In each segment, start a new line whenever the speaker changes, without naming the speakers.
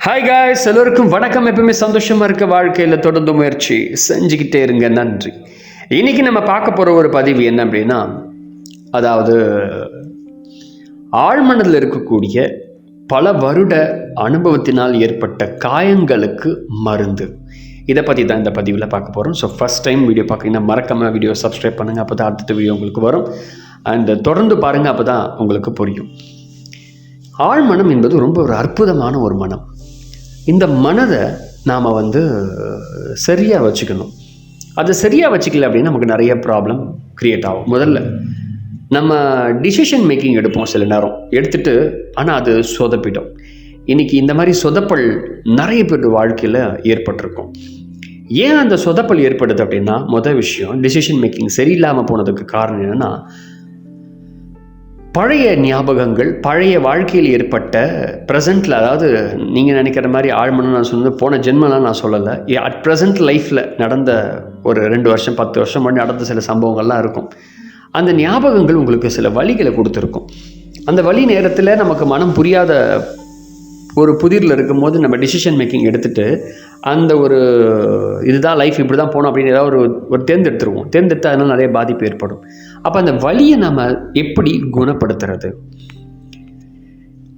Hi guys, எல்லோருக்கும் வணக்கம். எப்பவுமே சந்தோஷமாக இருக்க வாழ்க்கையில் தொடர்ந்து முயற்சி செஞ்சுக்கிட்டே இருங்க. நன்றி. இன்னைக்கு நம்ம பார்க்க போகிற ஒரு பதிவு என்ன அப்படின்னா, அதாவது ஆழ்மனதில் இருக்கக்கூடிய பல வருட அனுபவத்தினால் ஏற்பட்ட காயங்களுக்கு மருந்து. இதை பற்றி தான் இந்த பதிவில் பார்க்க போகிறோம். ஸோ ஃபஸ்ட் டைம் வீடியோ பார்க்குறீங்கன்னா மறக்காமல் வீடியோ சப்ஸ்கிரைப் பண்ணுங்கள். அப்போ தான் அடுத்த வீடியோ உங்களுக்கு வரும். அண்ட் தொடர்ந்து பாருங்கள், அப்போ தான் உங்களுக்கு புரியும். ஆழ்மனம் என்பது ரொம்ப ஒரு அற்புதமான ஒரு மனம். இந்த மனதை நாம் சரியாக வச்சுக்கணும். அதை சரியாக வச்சுக்கல அப்படின்னா நமக்கு நிறைய ப்ராப்ளம் க்ரியேட் ஆகும். முதல்ல நம்ம டிசிஷன் மேக்கிங் எடுப்போம் சில நேரம் எடுத்துகிட்டு, ஆனால் அது சொதப்பிடும். இன்றைக்கி இந்த மாதிரி சொதப்பல் நிறைய பேர் வாழ்க்கையில் ஏற்பட்டிருக்கும். ஏன் அந்த சொதப்பல் ஏற்படுது அப்படின்னா, முதல் விஷயம் டிசிஷன் மேக்கிங் சரியில்லாமல் போனதுக்கு காரணம் என்னென்னா, பழைய ஞாபகங்கள், பழைய வாழ்க்கையில் ஏற்பட்ட ப்ரெசண்ட்டில், அதாவது நீங்கள் நினைக்கிற மாதிரி ஆழ்மனம் நான் சொன்னது போன ஜென்மலாம் நான் சொல்லலை. அட் ப்ரெசண்ட் லைஃப்பில் நடந்த ஒரு 2 வருஷம் 10 வருஷம் முன்னாடி நடந்த சில சம்பவங்கள்லாம் இருக்கும். அந்த ஞாபகங்கள் உங்களுக்கு சில வலிகளை கொடுத்துருக்கும். அந்த வலி நேரத்தில் நமக்கு மனம் புரியாத ஒரு புதிரில் இருக்கும்போது நம்ம டிசிஷன் மேக்கிங் எடுத்துகிட்டு அந்த ஒரு இதுதான் லைஃப், இப்படி தான் போகணும் அப்படின்னு ஏதாவது ஒரு தேர்ந்தெடுத்து அதனால் நிறைய பாதிப்பு ஏற்படும். அப்போ அந்த வலியை நம்ம எப்படி குணப்படுத்துறது?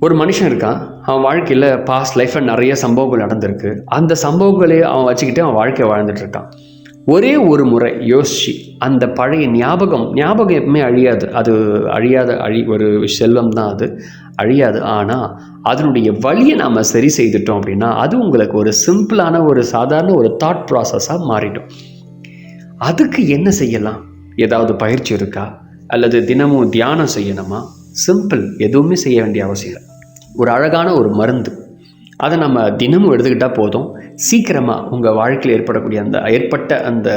ஒரு மனுஷன் இருக்கான், அவன் வாழ்க்கையில் பாஸ்ட் லைஃப்பில் நிறைய சம்பவங்கள் நடந்திருக்கு. அந்த சம்பவங்களே அவன் வச்சுக்கிட்டு அவன் வாழ்க்கையை வாழ்ந்துட்டு இருக்கான். ஒரே ஒரு முறை யோசிச்சு அந்த பழைய ஞாபகம் எப்பவுமே அழியாது. அது அழியாத ஒரு செல்வம் தான், அது அழியாது. ஆனால் அதனுடைய வலியை நாம் சரி செய்துட்டோம் அப்படின்னா அது உங்களுக்கு ஒரு சிம்பிளான ஒரு சாதாரண ஒரு தாட் ப்ராசஸாக மாறிடும். அதுக்கு என்ன செய்யலாம்? ஏதாவது பயிற்சி இருக்கா? அல்லது தினமும் தியானம் செய்யணுமா? சிம்பிள், எதுவுமே செய்ய வேண்டிய அவசியம் இல்லை. ஒரு அழகான ஒரு மருந்து, அதை நம்ம தினமும் எடுத்துக்கிட்டால் போதும். சீக்கிரமாக உங்கள் வாழ்க்கையில் ஏற்பட்ட அந்த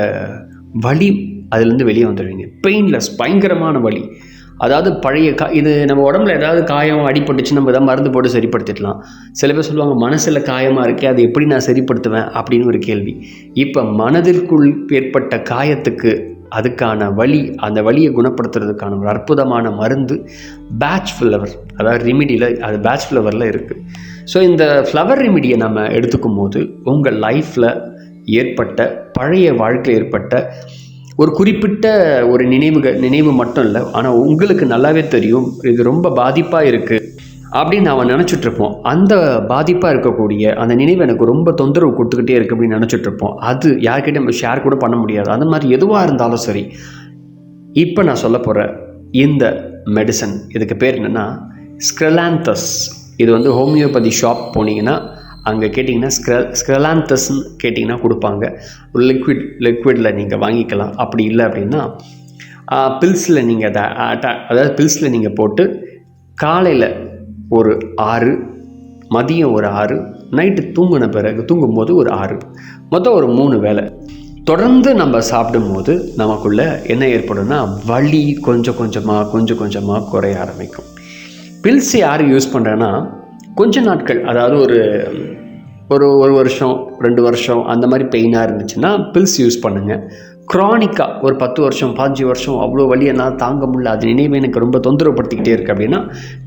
வலி அதுலேருந்து வெளியே வந்துடுவீங்க. பெயின்லெஸ், பயங்கரமான வலி. அதாவது பழைய இது நம்ம உடம்புல ஏதாவது காயம் அடிபட்டுச்சு, நம்ம எதாவது மருந்து போட்டு சரிப்படுத்திடலாம். சில பேர் சொல்லுவாங்க, மனசில் காயமாக இருக்கே, அதை எப்படி நான் சரிப்படுத்துவேன் அப்படின்னு ஒரு கேள்வி. இப்போ மனதிற்குள் ஏற்பட்ட காயத்துக்கு அதுக்கான வலி, அந்த வலியை குணப்படுத்துறதுக்கான ஒரு அற்புதமான மருந்து பேட்ச் ஃப்ளவர், அதாவது ரெமிடியில் அது பேட்ச் ஃப்ளவரில் இருக்குது. ஸோ இந்த ஃப்ளவர் ரெமிடியை நம்ம எடுத்துக்கும் போது உங்கள் லைஃப்பில் ஏற்பட்ட பழைய வாழ்க்கையில் ஏற்பட்ட ஒரு குறிப்பிட்ட ஒரு நினைவு மட்டும் இல்லை, ஆனால் உங்களுக்கு நல்லாவே தெரியும் இது ரொம்ப பாதிப்பாக இருக்குது அப்படின்னு அவன் நினச்சிட்ருப்போம். அந்த பாதிப்பாக இருக்கக்கூடிய அந்த நினைவு எனக்கு ரொம்ப தொந்தரவு கொடுத்துக்கிட்டே இருக்குது அப்படின்னு நினச்சிட்ருப்போம். அது யார்கிட்ட நம்ம ஷேர் கூட பண்ண முடியாது. அந்த மாதிரி எதுவாக இருந்தாலும் சரி, இப்போ நான் சொல்ல போகிற இந்த மெடிசன், இதுக்கு பேர் என்னென்னா ஸ்க்ரெலாந்தஸ். இது ஹோமியோபதி ஷாப் போனீங்கன்னா அங்கே கேட்டிங்கன்னா ஸ்க்ரெலாந்தஸ்ன்னு கேட்டிங்கன்னா கொடுப்பாங்க. ஒரு லிக்விடில் நீங்கள் வாங்கிக்கலாம். அப்படி இல்லை அப்படின்னா பில்ஸில் நீங்கள் அதாவது பில்ஸில் நீங்கள் போட்டு காலையில் ஒரு 6, மதியம் ஒரு 6, நைட்டு தூங்கும்போது ஒரு 6, மொத்தம் ஒரு 3 வேளை தொடர்ந்து நம்ம சாப்பிடும்போது நமக்குள்ளே என்ன ஏற்படும்னா வலி கொஞ்சம் கொஞ்சமாக குறைய ஆரம்பிக்கும். பில்ஸ் யார் யூஸ் பண்ணுறேன்னா கொஞ்ச நாட்கள், அதாவது ஒரு வருஷம் 2 வருஷம் அந்த மாதிரி பெயினாக இருந்துச்சுன்னா பில்ஸ் யூஸ் பண்ணுங்கள். க்ரானிக்காக ஒரு 10 வருஷம் 15 வருஷம் அவ்வளோ வலி என்னால் தாங்க முடியல, அது நினைவு எனக்கு ரொம்ப தொந்தரவுப்படுத்திக்கிட்டே இருக்குது அப்படின்னா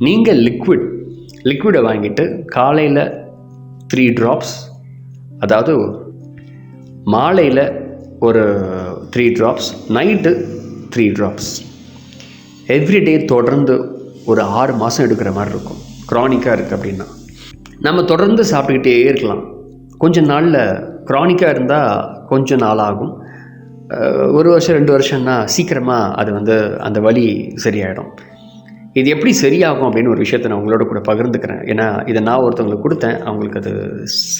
நீங்கள் லிக்விடை வாங்கிட்டு காலையில் 3 drops, அதாவது மாலையில் ஒரு 3 drops, நைட்டு 3 drops எவ்ரிடே தொடர்ந்து ஒரு 6 மாதம் எடுக்கிற மாதிரி இருக்கும். க்ரானிக்காக இருக்குது அப்படின்னா நம்ம தொடர்ந்து சாப்பிட்டுக்கிட்டே இருக்கலாம். கொஞ்சம் நாளில் க்ரானிக்காக இருந்தால் கொஞ்சம் நாள் ஆகும். 1 வருஷம் 2 வருஷம்னா சீக்கிரமாக அது அந்த வலி சரியாயிடும். இது எப்படி சரியாகும் அப்படின்னு ஒரு விஷயத்தை நான் உங்களோட கூட பகிர்ந்துக்கிறேன். ஏன்னா இதை நான் ஒருத்தவங்களுக்கு கொடுத்தேன், அவங்களுக்கு அது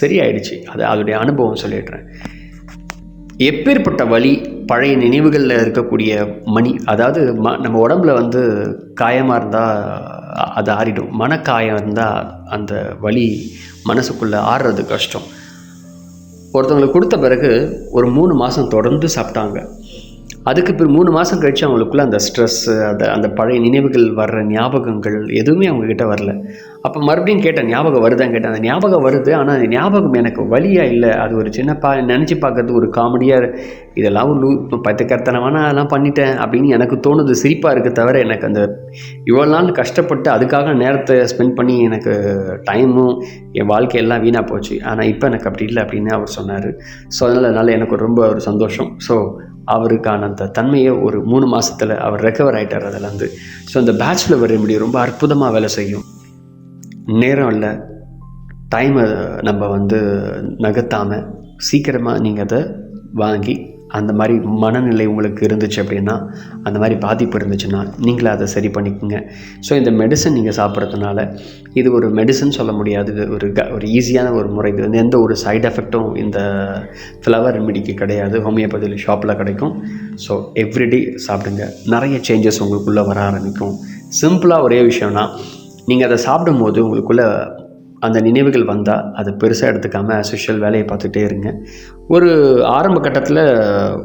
சரியாயிடுச்சு. அதோடைய அனுபவம் சொல்லிடுறேன். எப்பேற்பட்ட வலி, பழைய நினைவுகளில் இருக்கக்கூடிய அதாவது நம்ம உடம்புல காயமாக இருந்தால் அது ஆறிடும். மனக்காயம் இருந்தால் அந்த வலி மனசுக்குள்ளே ஆறுறது கஷ்டம். ஒருத்தவங்களுக்கு கொடுத்த பிறகு ஒரு 3 மாதம் தொடர்ந்து சாப்பிட்டாங்க. அதுக்கு பிறகு 3 மாதம் கழித்து அவங்களுக்குள்ள அந்த ஸ்ட்ரெஸ்ஸு, அந்த பழைய நினைவுகள் வர்ற ஞாபகங்கள் எதுவுமே அவங்கக்கிட்ட வரல. அப்போ மறுபடியும் கேட்டேன், ஞாபகம் வருதான்னு கேட்டேன். அந்த ஞாபகம் வருது, ஆனால் அந்த ஞாபகம் எனக்கு வலியா இல்லை. அது ஒரு சின்ன நினச்சி பார்க்கறதுக்கு ஒரு காமெடியாக, இதெல்லாம் ஒரு பைத்தியக்காரத்தனமான அதெல்லாம் பண்ணிட்டேன் அப்படின்னு எனக்கு தோணுது. சிரிப்பாக இருக்குது தவிர எனக்கு அந்த இவ்வளோ நாள் கஷ்டப்பட்டு அதுக்காக நேரத்தை ஸ்பெண்ட் பண்ணி எனக்கு டைமும் என் வாழ்க்கையெல்லாம் வீணாக போச்சு. ஆனால் இப்போ எனக்கு அப்படி இல்லை அப்படின்னு அவர் சொன்னார். ஸோ அதனால் எனக்கு ரொம்ப ஒரு சந்தோஷம். ஸோ அவருக்கான அந்த தன்மையை ஒரு 3 மாதத்தில் அவர் ரெக்கவர் ஆகிட்டார் அதிலேருந்து. ஸோ அந்த பேச்சுலர் ரெமெடி ரொம்ப அற்புதமாக வேலை செய்யும். நேரம் இல்லை, டைமை நம்ம நகர்த்தாமல் சீக்கிரமாக நீங்கள் அதை வாங்கி, அந்த மாதிரி மனநிலை உங்களுக்கு இருந்துச்சு அப்படின்னா, அந்த மாதிரி பாதிப்பு இருந்துச்சுன்னா நீங்களே அதை சரி பண்ணிக்கோங்க. ஸோ இந்த மெடிசன் நீங்கள் சாப்பிட்றதுனால, இது ஒரு மெடிசன் சொல்ல முடியாது, இது ஒரு ஈஸியான ஒரு முறை. இது எந்த ஒரு சைடு எஃபெக்டும் இந்த ஃப்ளவர் ரெமிடிக்கு கிடையாது. ஹோமியோபதி ஷாப்பில் கிடைக்கும். ஸோ எவ்ரிடே சாப்பிடுங்க, நிறைய சேஞ்சஸ் உங்களுக்குள்ளே வர ஆரம்பிக்கும். சிம்பிளாக ஒரே விஷயம்னா, நீங்கள் அதை சாப்பிடும்போது உங்களுக்குள்ளே அந்த நினைவுகள் வந்தால் அதை பெருசாக எடுத்துக்காமல் ஆஸ் வேலையை பார்த்துட்டே இருங்க. ஒரு ஆரம்ப கட்டத்தில்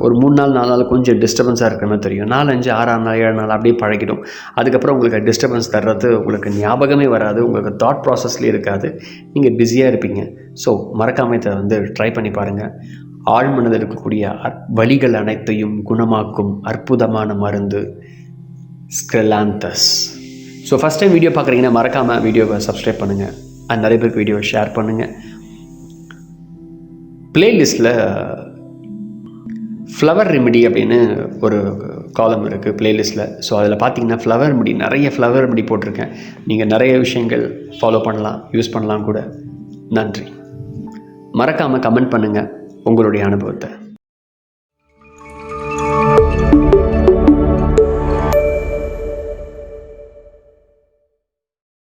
ஒரு 3 நாள் 4 நாள் கொஞ்சம் டிஸ்டர்பன்ஸாக இருக்கிற மாதிரி தெரியும். 4, 5, 6 நாள் 7 நாள் அப்படியே பழகிடும். அதுக்கப்புறம் உங்களுக்கு டிஸ்டர்பன்ஸ் தர்றது உங்களுக்கு ஞாபகமே வராது, உங்களுக்கு தாட் ப்ராசஸ்லேயே இருக்காது, நீங்கள் பிஸியாக இருப்பீங்க. ஸோ மறக்காமல் இதை ட்ரை பண்ணி பாருங்கள். ஆழ்மனதில் இருக்கக்கூடிய வலிகள் அனைத்தையும் குணமாக்கும் அற்புதமான மருந்து ஸ்க்ரெலாந்தஸ். ஸோ ஃபஸ்ட் டைம் வீடியோ பார்க்குறீங்கன்னா மறக்காமல் வீடியோவை சப்ஸ்கிரைப் பண்ணுங்கள். நிறைய பேருக்கு வீடியோவை ஷேர் பண்ணுங்கள். பிளேலிஸ்ட்டில் ஃப்ளவர் ரெமிடி அப்படின்னு ஒரு காலம் இருக்குது பிளேலிஸ்ட்டில். ஸோ அதில் பார்த்தீங்கன்னா ஃப்ளவர் ரெமிடி, நிறைய ஃப்ளவர் ரெமிடி போட்டிருக்கேன். நீங்கள் நிறைய விஷயங்கள் ஃபாலோ பண்ணலாம், யூஸ் பண்ணலாம் கூட. நன்றி. மறக்காமல் கமெண்ட் பண்ணுங்கள் உங்களுடைய அனுபவத்தை.